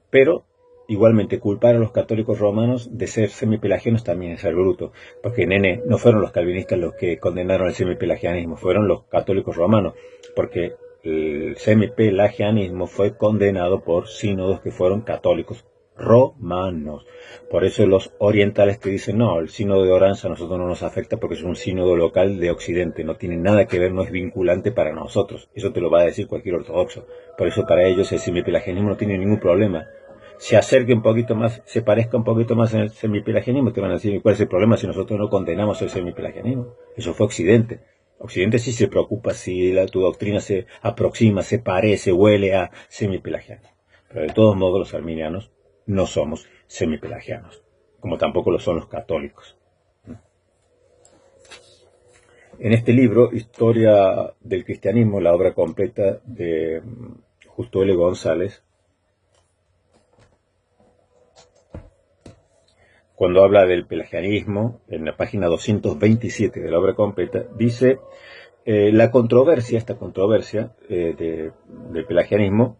pero igualmente culpar a los católicos romanos de ser semipelagianos también es ser bruto, porque no fueron los calvinistas los que condenaron el semipelagianismo, fueron los católicos romanos, porque el semipelagianismo fue condenado por sínodos que fueron católicos romanos. Por eso los orientales te dicen, no, el sínodo de Oranza a nosotros no nos afecta porque es un sínodo local de Occidente, no tiene nada que ver, no es vinculante para nosotros. Eso te lo va a decir cualquier ortodoxo. Por eso para ellos el semipelagianismo no tiene ningún problema. Se acerque un poquito más, se parezca un poquito más en el semipelagianismo, te van a decir, ¿cuál es el problema si nosotros no condenamos el semipelagianismo? Eso fue Occidente. Occidente sí se preocupa si tu doctrina se aproxima, se parece, huele a semipelagianismo. Pero de todos modos los arminianos no somos semipelagianos, como tampoco lo son los católicos. En este libro, Historia del Cristianismo, la obra completa de Justo L. González, cuando habla del pelagianismo, en la página 227 de la obra completa, dice, esta controversia del pelagianismo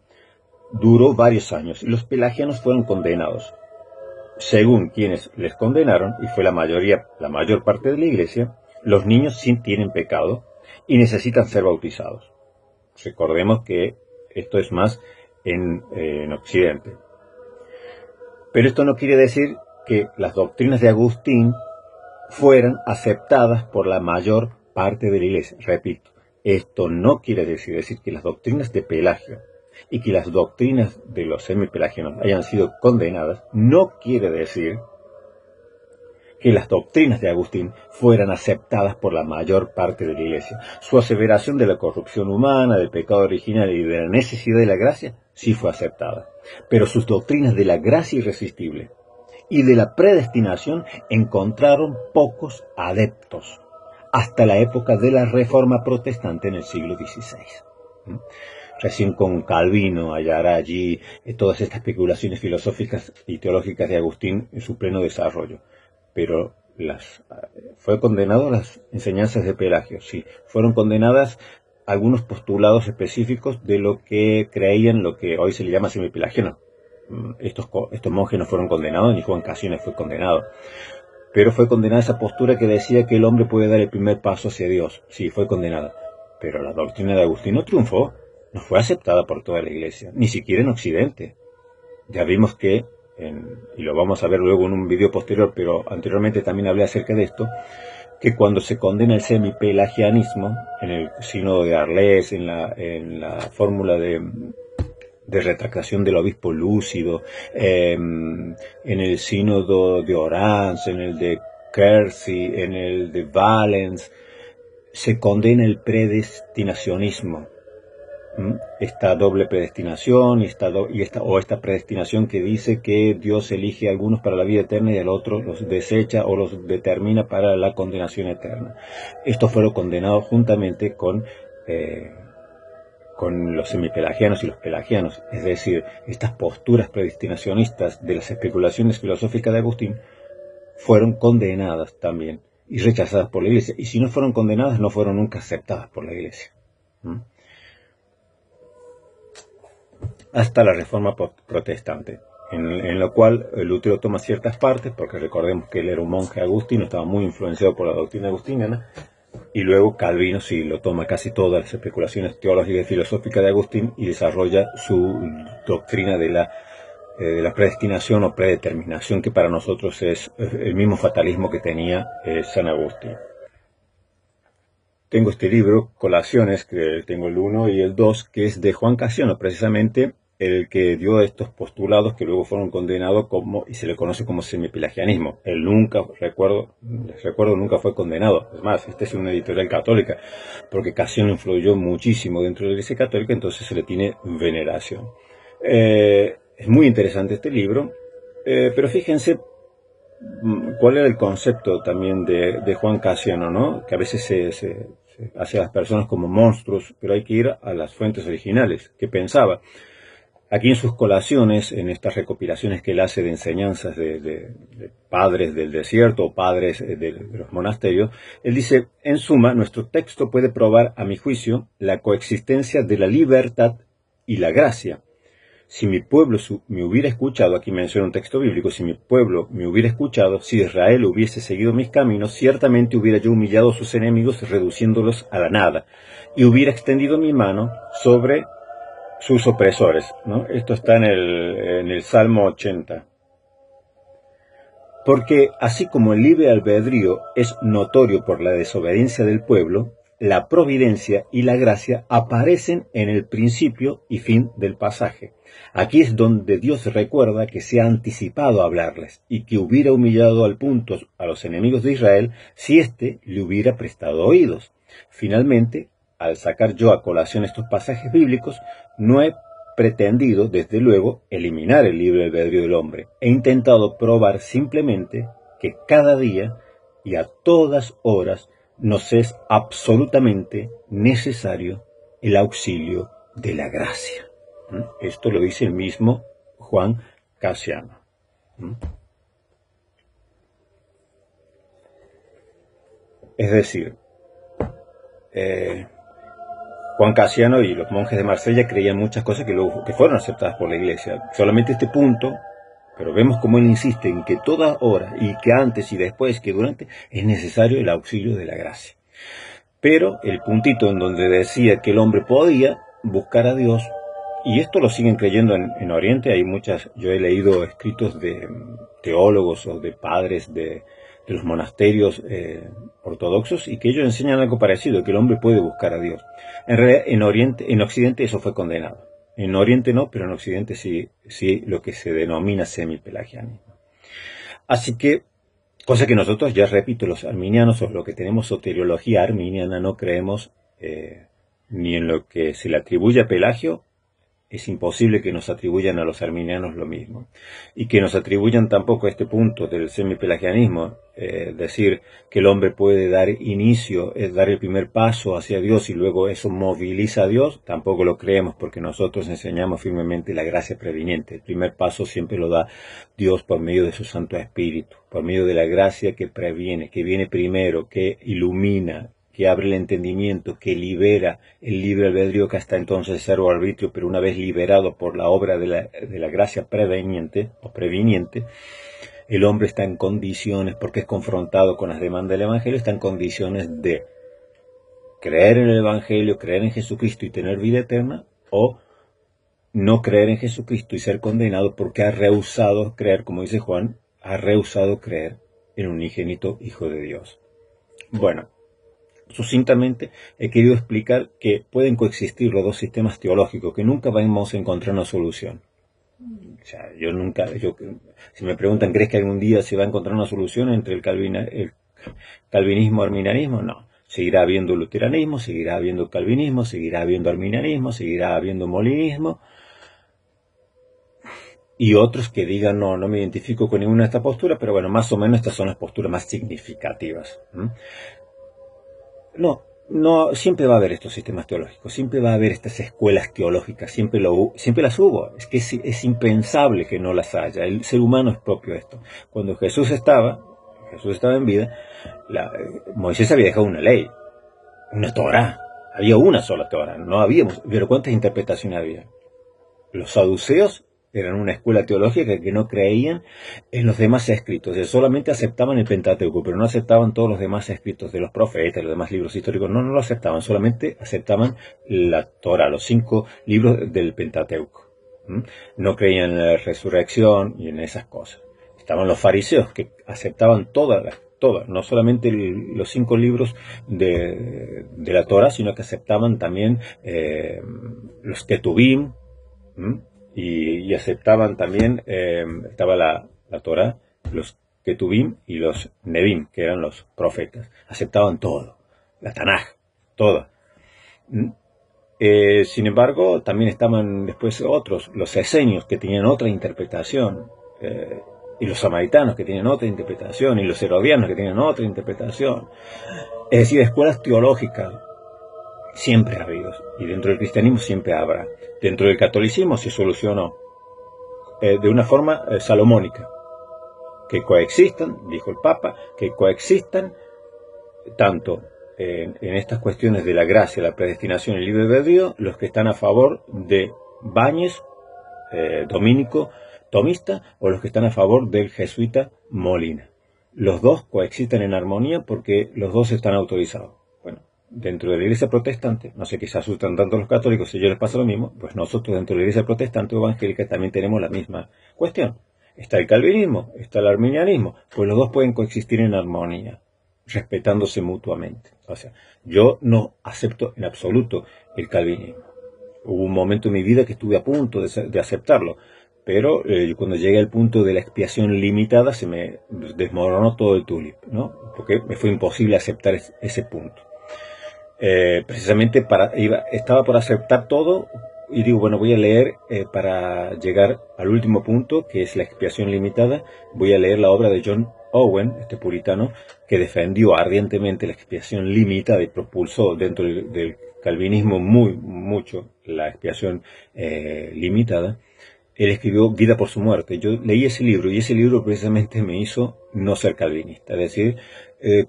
duró varios años y los pelagianos fueron condenados. Según quienes les condenaron, y fue la mayor parte de la iglesia, los niños sí tienen pecado y necesitan ser bautizados. Recordemos que esto es más en Occidente. Pero esto no quiere decir que las doctrinas de Agustín fueran aceptadas por la mayor parte de la iglesia. Repito, esto no quiere decir que las doctrinas de Pelagio y que las doctrinas de los semipelagianos hayan sido condenadas, no quiere decir que las doctrinas de Agustín fueran aceptadas por la mayor parte de la iglesia. Su aseveración de la corrupción humana, del pecado original y de la necesidad de la gracia, sí fue aceptada. Pero sus doctrinas de la gracia irresistible y de la predestinación encontraron pocos adeptos, hasta la época de la Reforma Protestante en el siglo XVI. Recién con Calvino hallará allí todas estas especulaciones filosóficas y teológicas de Agustín en su pleno desarrollo. Pero fue condenado las enseñanzas de Pelagio, sí. Fueron condenadas algunos postulados específicos de lo que creían lo que hoy se le llama semipelagiano. Estos monjes no fueron condenados, ni Juan Casiones fue condenado. Pero fue condenada esa postura que decía que el hombre puede dar el primer paso hacia Dios. Sí, fue condenada. Pero la doctrina de Agustín no triunfó. No fue aceptada por toda la iglesia, ni siquiera en Occidente. Ya vimos que, y lo vamos a ver luego en un video posterior, pero anteriormente también hablé acerca de esto, que cuando se condena el semipelagianismo, en el sínodo de Arles, en la fórmula de retractación del obispo Lúcido, en el sínodo de Orange, en el de Quercy, en el de Valens, se condena el predestinacionismo. Esta doble predestinación esta predestinación que dice que Dios elige a algunos para la vida eterna y al otro los desecha o los determina para la condenación eterna. Estos fueron condenados juntamente con los semipelagianos y los pelagianos, es decir, estas posturas predestinacionistas de las especulaciones filosóficas de Agustín fueron condenadas también y rechazadas por la iglesia, y si no fueron condenadas no fueron nunca aceptadas por la iglesia. Hasta la Reforma Protestante, en la cual Lutero toma ciertas partes, porque recordemos que él era un monje agustino, estaba muy influenciado por la doctrina agustiniana, y luego Calvino sí lo toma casi todas las especulaciones teológicas y filosóficas de Agustín y desarrolla su doctrina de la de la predestinación o predeterminación, que para nosotros es el mismo fatalismo que tenía San Agustín. Tengo este libro, Colaciones, que tengo el 1 y el 2, que es de Juan Casiano, precisamente el que dio estos postulados que luego fueron condenados y se le conoce como semipelagianismo. Él nunca, les recuerdo, nunca fue condenado. Es más, este es una editorial católica, porque Casiano influyó muchísimo dentro de la Iglesia Católica, entonces se le tiene veneración. Es muy interesante este libro, pero fíjense cuál era el concepto también de Juan Casiano, ¿no? Que a veces se hace a las personas como monstruos, pero hay que ir a las fuentes originales. ¿Qué pensaba? Aquí en sus colaciones, en estas recopilaciones que él hace de enseñanzas de padres del desierto o padres de los monasterios, él dice, en suma, nuestro texto puede probar, a mi juicio, la coexistencia de la libertad y la gracia. Si mi pueblo me hubiera escuchado, aquí menciona un texto bíblico, si mi pueblo me hubiera escuchado, si Israel hubiese seguido mis caminos, ciertamente hubiera yo humillado a sus enemigos, reduciéndolos a la nada, y hubiera extendido mi mano sobre sus opresores, ¿no? Esto está en el Salmo 80. Porque así como el libre albedrío es notorio por la desobediencia del pueblo, la providencia y la gracia aparecen en el principio y fin del pasaje. Aquí es donde Dios recuerda que se ha anticipado a hablarles y que hubiera humillado al punto a los enemigos de Israel si éste le hubiera prestado oídos. Finalmente, al sacar yo a colación estos pasajes bíblicos, no he pretendido, desde luego, eliminar el libre albedrío del hombre. He intentado probar simplemente que cada día y a todas horas nos es absolutamente necesario el auxilio de la gracia. Esto lo dice el mismo Juan Casiano. Es decir, Juan Casiano y los monjes de Marsella creían muchas cosas que fueron aceptadas por la Iglesia. Solamente este punto, pero vemos cómo él insiste en que toda hora, y que antes y después, que durante, es necesario el auxilio de la gracia. Pero el puntito en donde decía que el hombre podía buscar a Dios, y esto lo siguen creyendo en Oriente, yo he leído escritos de teólogos o de padres de los monasterios ortodoxos, y que ellos enseñan algo parecido, que el hombre puede buscar a Dios. En realidad, en Occidente eso fue condenado. En Oriente no, pero en Occidente sí lo que se denomina semipelagianismo. Así que, cosa que nosotros, ya repito, los arminianos, o lo que tenemos soteriología arminiana, no creemos ni en lo que se le atribuye a Pelagio. Es imposible que nos atribuyan a los arminianos lo mismo. Y que nos atribuyan tampoco a este punto del semipelagianismo, decir que el hombre puede dar inicio, dar el primer paso hacia Dios y luego eso moviliza a Dios, tampoco lo creemos, porque nosotros enseñamos firmemente la gracia previniente. El primer paso siempre lo da Dios por medio de su Santo Espíritu, por medio de la gracia que previene, que viene primero, que ilumina, que abre el entendimiento, que libera el libre albedrío, que hasta entonces es servo arbitrio, pero una vez liberado por la obra de la gracia preveniente o previniente, el hombre está en condiciones, porque es confrontado con las demandas del Evangelio, está en condiciones de creer en el Evangelio, creer en Jesucristo y tener vida eterna, o no creer en Jesucristo y ser condenado porque ha rehusado creer, como dice Juan, ha rehusado creer en un unigénito Hijo de Dios. Bueno, sucintamente he querido explicar que pueden coexistir los dos sistemas teológicos, que nunca vamos a encontrar una solución. O sea, si me preguntan, ¿crees que algún día se va a encontrar una solución entre el calvinismo y arminianismo? No. Seguirá habiendo luteranismo, seguirá habiendo calvinismo, seguirá habiendo arminianismo, seguirá habiendo molinismo. Y otros que digan, no me identifico con ninguna de estas posturas, pero bueno, más o menos estas son las posturas más significativas. No, siempre va a haber estos sistemas teológicos, siempre va a haber estas escuelas teológicas, siempre las hubo. Es que es impensable que no las haya. El ser humano es propio de esto. Cuando Jesús estaba en vida, Moisés había dejado una ley, una Torá. Había una sola Torá, pero ¿cuántas interpretaciones había? Los saduceos eran una escuela teológica que no creían en los demás escritos, solamente aceptaban el Pentateuco, pero no aceptaban todos los demás escritos de los profetas, los demás libros históricos, no lo aceptaban, solamente aceptaban la Torá, los 5 libros del Pentateuco. ¿Mm? No creían en la resurrección y en esas cosas. Estaban los fariseos que aceptaban todas, no solamente los 5 libros de la Torah, sino que aceptaban también los Ketubim, y aceptaban también, estaba la Torah, los Ketubim y los Nebim, que eran los profetas. Aceptaban todo, la Tanaj, toda. Sin embargo, también estaban después otros, los esenios, que tenían otra interpretación, y los samaritanos, que tenían otra interpretación, y los herodianos, que tenían otra interpretación. Es decir, escuelas teológicas siempre ha habido, y dentro del cristianismo siempre habrá. Dentro del catolicismo se solucionó de una forma salomónica, que coexistan, dijo el Papa, que coexistan tanto en estas cuestiones de la gracia, la predestinación y el libre albedrío, los que están a favor de Báñez, dominico, tomista, o los que están a favor del jesuita Molina. Los dos coexisten en armonía porque los dos están autorizados. Bueno, dentro de la iglesia protestante, no sé qué se asustan tanto los católicos, si a ellos les pasa lo mismo, pues nosotros dentro de la iglesia protestante o evangélica también tenemos la misma cuestión. Está el calvinismo, está el arminianismo, pues los dos pueden coexistir en armonía, respetándose mutuamente. O sea, yo no acepto en absoluto el calvinismo. Hubo un momento en mi vida que estuve a punto de aceptarlo, pero cuando llegué al punto de la expiación limitada se me desmoronó todo el tulip, ¿no? Porque me fue imposible aceptar ese punto. Precisamente estaba por aceptar todo y digo, bueno, voy a leer para llegar al último punto, que es la expiación limitada. Voy a leer la obra de John Owen, este puritano, que defendió ardientemente la expiación limitada y propulsó dentro del calvinismo mucho la expiación limitada. Él escribió Vida por su muerte. Yo leí ese libro y ese libro precisamente me hizo no ser calvinista, es decir,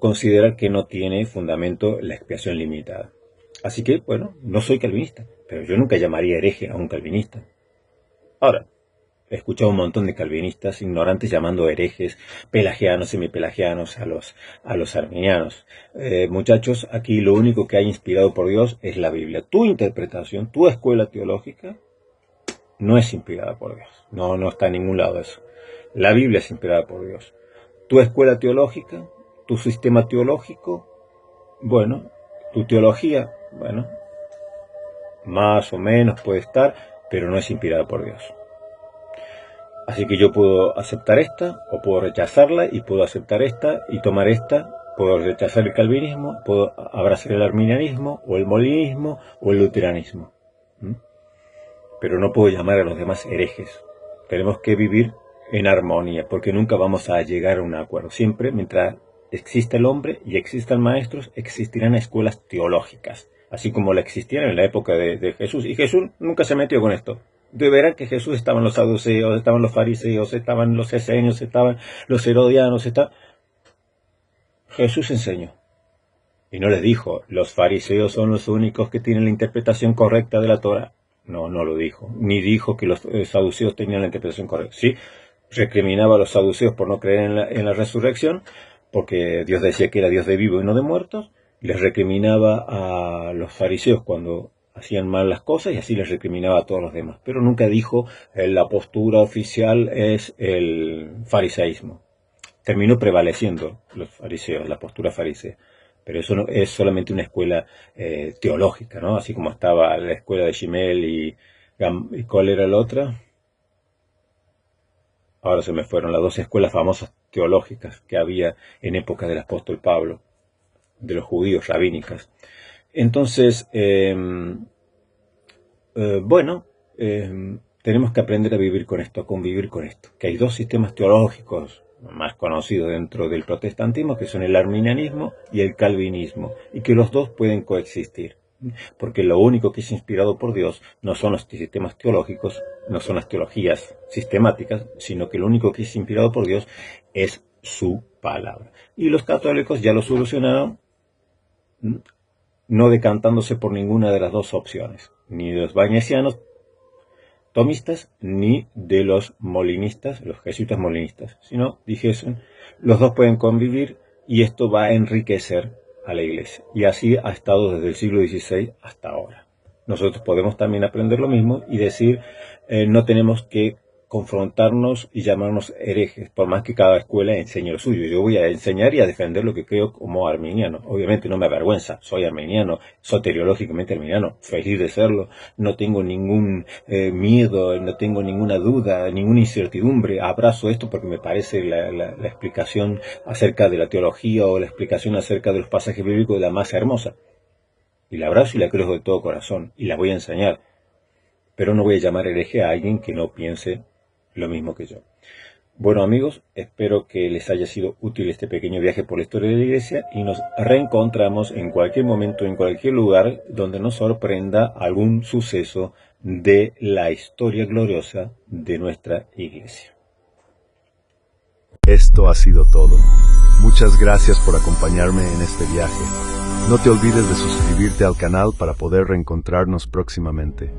considerar que no tiene fundamento la expiación limitada. Así que, bueno, no soy calvinista, pero yo nunca llamaría hereje a un calvinista. Ahora, he escuchado un montón de calvinistas ignorantes llamando herejes, pelagianos, semipelagianos a los arminianos. Muchachos, aquí lo único que hay inspirado por Dios es la Biblia. Tu interpretación, tu escuela teológica, no es inspirada por Dios. No está en ningún lado eso. La Biblia es inspirada por Dios. Tu escuela teológica, tu sistema teológico, bueno, tu teología, bueno, más o menos puede estar, pero no es inspirada por Dios. Así que yo puedo aceptar esta, o puedo rechazarla, y puedo aceptar esta y tomar esta. Puedo rechazar el calvinismo, puedo abrazar el arminianismo, o el molinismo, o el luteranismo. Pero no puedo llamar a los demás herejes. Tenemos que vivir en armonía, porque nunca vamos a llegar a un acuerdo. Siempre, mientras exista el hombre y existan maestros, existirán escuelas teológicas, así como la existieron en la época de Jesús. Y Jesús nunca se metió con esto. Ustedes verán que Jesús estaban los saduceos, estaban los fariseos, estaban los esenios, estaban los herodianos, Jesús enseñó. Y no les dijo, los fariseos son los únicos que tienen la interpretación correcta de la Torah. No lo dijo. Ni dijo que los saduceos tenían la interpretación correcta. Sí, recriminaba a los saduceos por no creer en la resurrección, porque Dios decía que era Dios de vivos y no de muertos. Les recriminaba a los fariseos cuando hacían mal las cosas, y así les recriminaba a todos los demás. Pero nunca dijo la postura oficial es el fariseísmo. Terminó prevaleciendo los fariseos, la postura farisea. Pero eso no es solamente una escuela teológica, ¿no? Así como estaba la escuela de Shimel y ¿cuál era la otra? Ahora se me fueron las dos escuelas famosas teológicas que había en época del apóstol Pablo, de los judíos, rabínicas. Entonces, tenemos que aprender a vivir con esto, a convivir con esto. Que hay dos sistemas teológicos más conocidos dentro del protestantismo, que son el arminianismo y el calvinismo, y que los dos pueden coexistir, porque lo único que es inspirado por Dios no son los sistemas teológicos, no son las teologías sistemáticas, sino que lo único que es inspirado por Dios es su palabra. Y los católicos ya lo solucionaron, no decantándose por ninguna de las dos opciones, ni de los bañesianos tomistas, ni de los molinistas, los jesuitas molinistas, sino dijesen, los dos pueden convivir y esto va a enriquecer a la iglesia. Y así ha estado desde el siglo XVI hasta ahora. Nosotros podemos también aprender lo mismo y decir, no tenemos que confrontarnos y llamarnos herejes, por más que cada escuela enseñe lo suyo. Yo voy a enseñar y a defender lo que creo como arminiano. Obviamente no me avergüenza, soy arminiano, soteriológicamente arminiano, feliz de serlo, no tengo ningún miedo, no tengo ninguna duda, ninguna incertidumbre, abrazo esto porque me parece la explicación acerca de la teología o la explicación acerca de los pasajes bíblicos la más hermosa. Y la abrazo y la creo de todo corazón, y la voy a enseñar. Pero no voy a llamar hereje a alguien que no piense lo mismo que yo. Bueno amigos, espero que les haya sido útil este pequeño viaje por la historia de la Iglesia y nos reencontramos en cualquier momento, en cualquier lugar donde nos sorprenda algún suceso de la historia gloriosa de nuestra Iglesia. Esto ha sido todo. Muchas gracias por acompañarme en este viaje. No te olvides de suscribirte al canal para poder reencontrarnos próximamente.